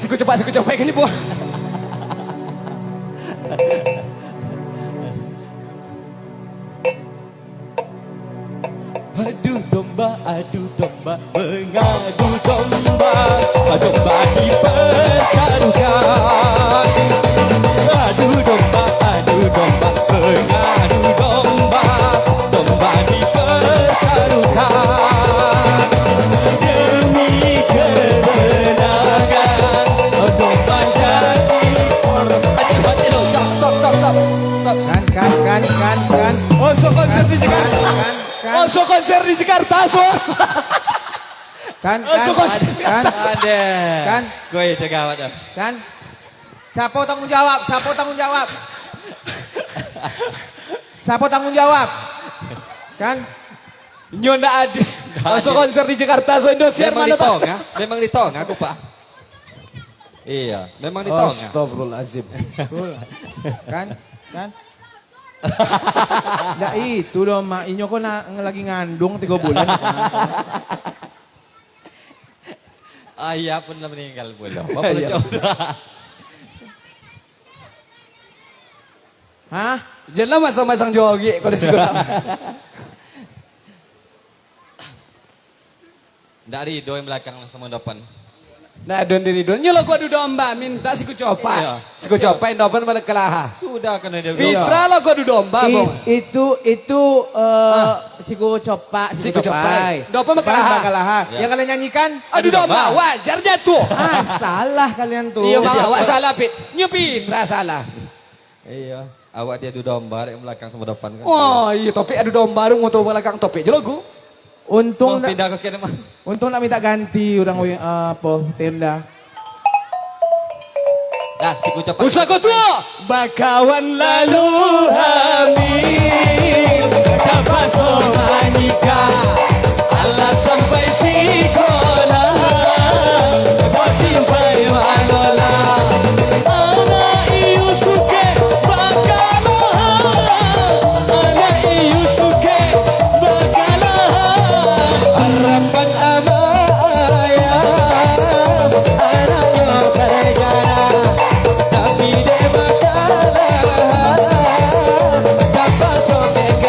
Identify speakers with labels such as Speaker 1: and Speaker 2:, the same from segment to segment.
Speaker 1: Siku cepat kan ibu.
Speaker 2: Adu domba, mengadu domba, domba dipertaruhkan. Adu domba, mengadu domba, domba dipertaruhkan. Demi kemenangan, domba jadi korban. Stop.
Speaker 1: Kan. Oh, so konser di Jakarta. Oh, so konser di Jakarta, so.
Speaker 3: Kan.
Speaker 2: Gue itu gawat dah.
Speaker 3: Kan. Siapa tanggung jawab? Siapa tanggung jawab? Kan.
Speaker 1: Nyona ada. Oh, so konser di Jakarta, so Indonesia mana tuh?
Speaker 2: Memang di tengah aku pak. Iya, memang di tengah.
Speaker 1: Astagfirullahaladzim.
Speaker 3: Kan. Nah itu dong mak, inyo kok lagi ngandung 3 bulan.
Speaker 2: Ayah pun meninggal belum. Apa coba?
Speaker 3: Hah?
Speaker 1: Jangan masang-masang jogi kalau sekolah.
Speaker 2: Nggak Rido yang belakang sama depan.
Speaker 1: Nah, don diri don. Nyolo gua adu domba, minta siku copa.
Speaker 2: Iya.
Speaker 1: Siku copa yang dopan balik kelaha.
Speaker 2: Sudah kena dia.
Speaker 1: Fitra lo gua adu domba, Bang.
Speaker 3: Itu siku copa.
Speaker 1: Dopan
Speaker 3: bakalaha.
Speaker 2: Ya.
Speaker 3: Yang kalian nyanyikan?
Speaker 1: Adu domba, wajar jatuh.
Speaker 3: Salah kalian tuh.
Speaker 1: Iya, Bang, awak salah, Pit. Nyu Fitra salah.
Speaker 2: Iya, awak dia adu domba yang belakang sama depan kan.
Speaker 1: Oh, iya topik adu domba rung motor belakang topik jelogu.
Speaker 3: Untung
Speaker 2: mau pindah ke kene mah.
Speaker 3: Untung nak minta ganti orang tenda.
Speaker 2: Dah, siku cepat.
Speaker 1: Usaha tua, bakawan lalu hamil, dapat somanika, Allah sampai sikola, simpai manola, anak Yusuke bakalah, anak Yusuke bakalah, harapan amaya, anaknya kerjana. Tapi dia bakalah dapat sobek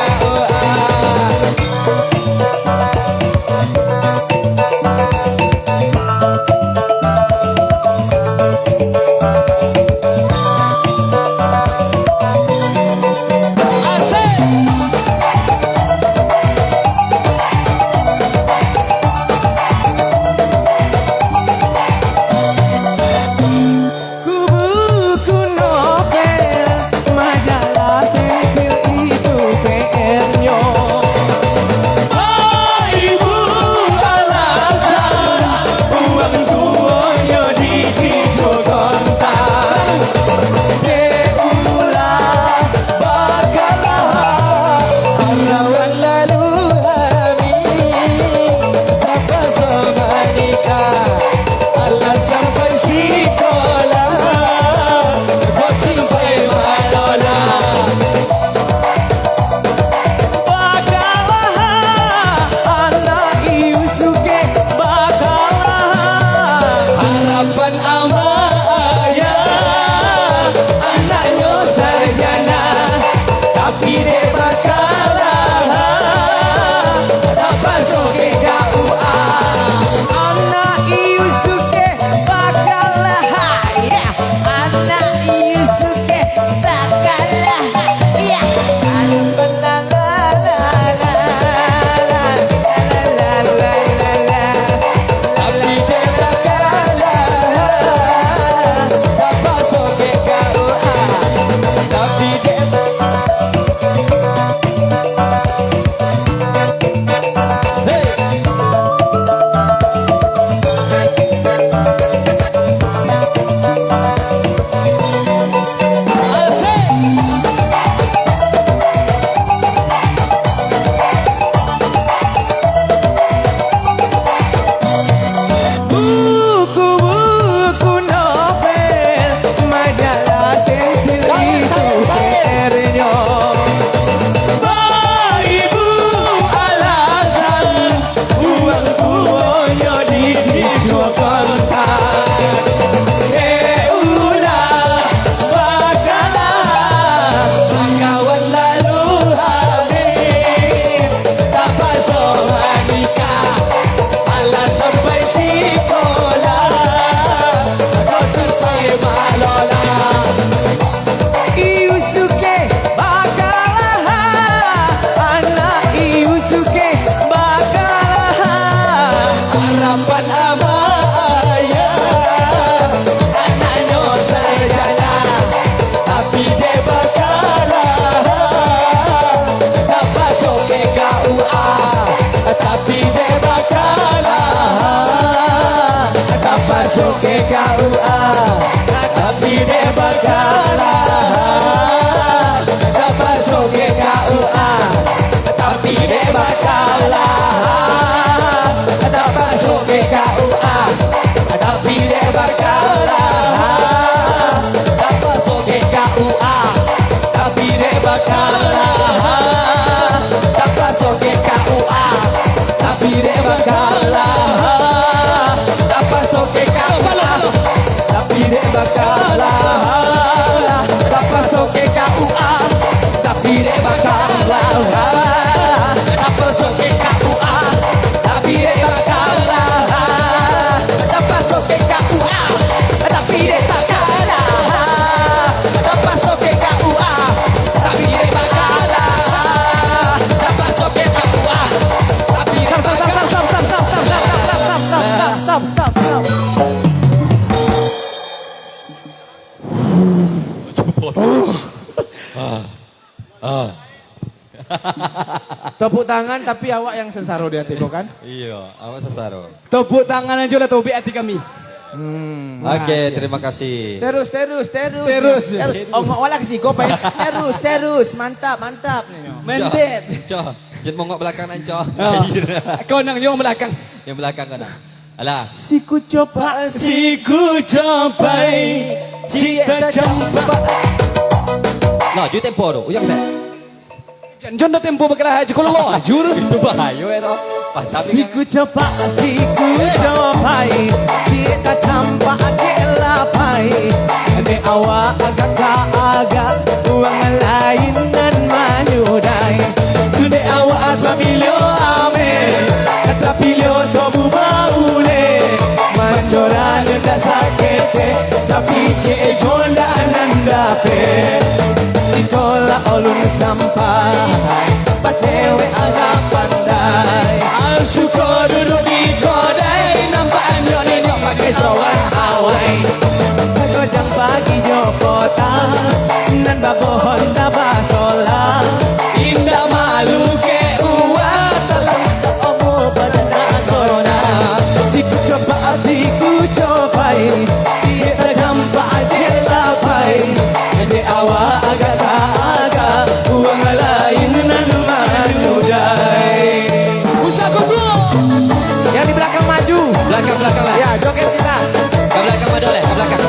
Speaker 1: ke KUA, tapi dia bakalan tak masuk ke KUA, tapi dia bakalan tak masuk ke KUA, tapi dia bakalan tak masuk ke KUA, tapi dia bakalan tak masuk ke KUA, tapi dia bakalan tak masuk ke KUA, tapi dia bakalan tak masuk ke KUA, tapi dia bakalan tak masuk ke KUA, tapi dia bakalan tak masuk ke KUA, tapi dia bakalan tak masuk ke KUA, tapi dia bakalan tak masuk ke KUA, tapi dia bakalan.
Speaker 3: Stop. Tepuk tangan tapi awak yang sensaro di hati kau kan?
Speaker 2: Iya, awak sesaro.
Speaker 1: Tepuk tangan aja lah Tobi hati kami.
Speaker 2: Oke, terima kasih.
Speaker 3: Terus. Oh, nggak wala kasi ko pa. Terus. Mantap. Nyo.
Speaker 1: Mendet.
Speaker 2: Coh, jangan mongok belakang nan, coh.
Speaker 1: Kau nang yang belakang.
Speaker 2: Yang belakang kau nak. Alah.
Speaker 3: Siku coba.
Speaker 1: Siku capai jika jumpa.
Speaker 2: Nah, ju tempo tu. Uyang tak?
Speaker 1: Jangan dah tempo berkelah aja kalau lo ajur.
Speaker 2: Itu bahaya ero. Pas tapi
Speaker 3: Siku coba. Jika campak kelapai. Di awak agak uang lain dan menyudai. Di awak pamilio ame. Kata pilio tobu baule. Mancoran dah sakit. Tapi cie jonda nandape. Sekolah olun sampai pacewe ala pandai. Syukur duduk di kodai. Nampak anjok nenek pakai serawat Hawaii. Kau jam pagi jopota nan babohon dabah solah. Indah malu ke uat talang omo badana sona. Siku cobai kita jampak jelapai. Di awak agak uang lain nan manudai. Usah kubu. Yang di belakang maju.
Speaker 2: belakang lah.
Speaker 3: Ya, joget kita.
Speaker 2: Ke belakang modal ya, ke belakang.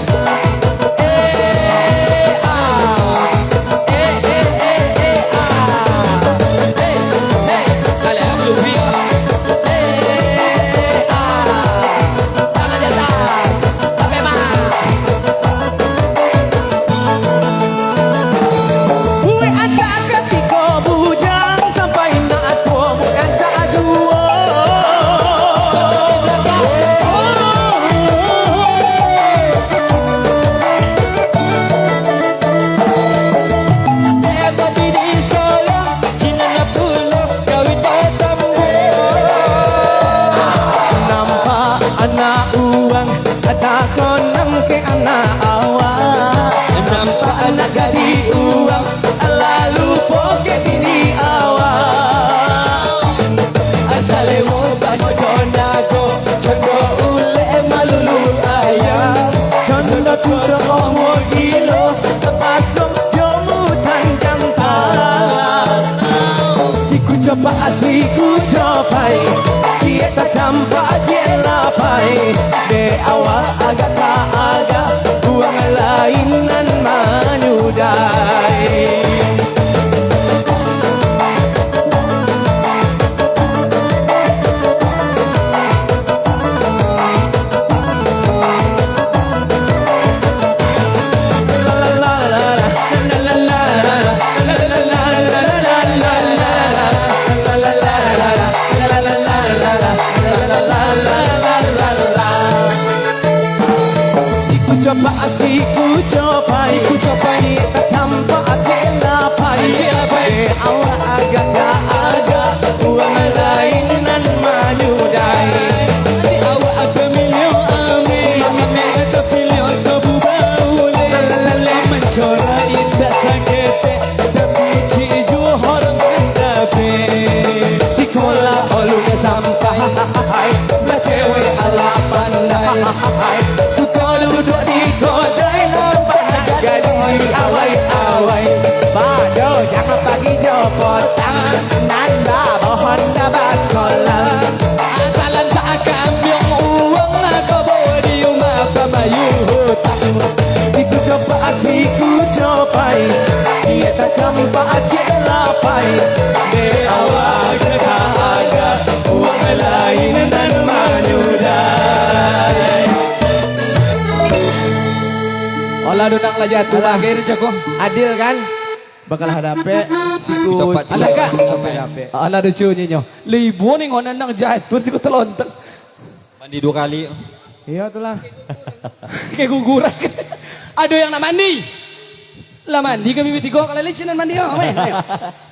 Speaker 3: Asiku cobai, cita campak jelapai. De awal agak uang lainan manudai. Coba asiku cobai, kita campak jelapai. Awak agak uang lainan manudai. Awak pemilih amin, terpilih tebu baule. Mencora indah sakit, tapi ciju horang mendape. Sekolah olun sampai, bacewe ala pandai. Suka
Speaker 4: Lado nak lah jatuh
Speaker 3: Alah.
Speaker 4: lagi Jago.
Speaker 3: Adil kan? Bakal hadape siku.
Speaker 2: Cepat, cepat.
Speaker 4: Alah kak.
Speaker 3: Hadape.
Speaker 4: Alah lucunya nyo. Libo nih ngonan nang jatuh tiku telontek.
Speaker 2: Mandi 2 kali.
Speaker 3: Iya tuh lah.
Speaker 4: Kayak guguran. Aduh yang nak mandi. Lah mandi kami bertiga kalau lecinan mandi. Oh, ayo.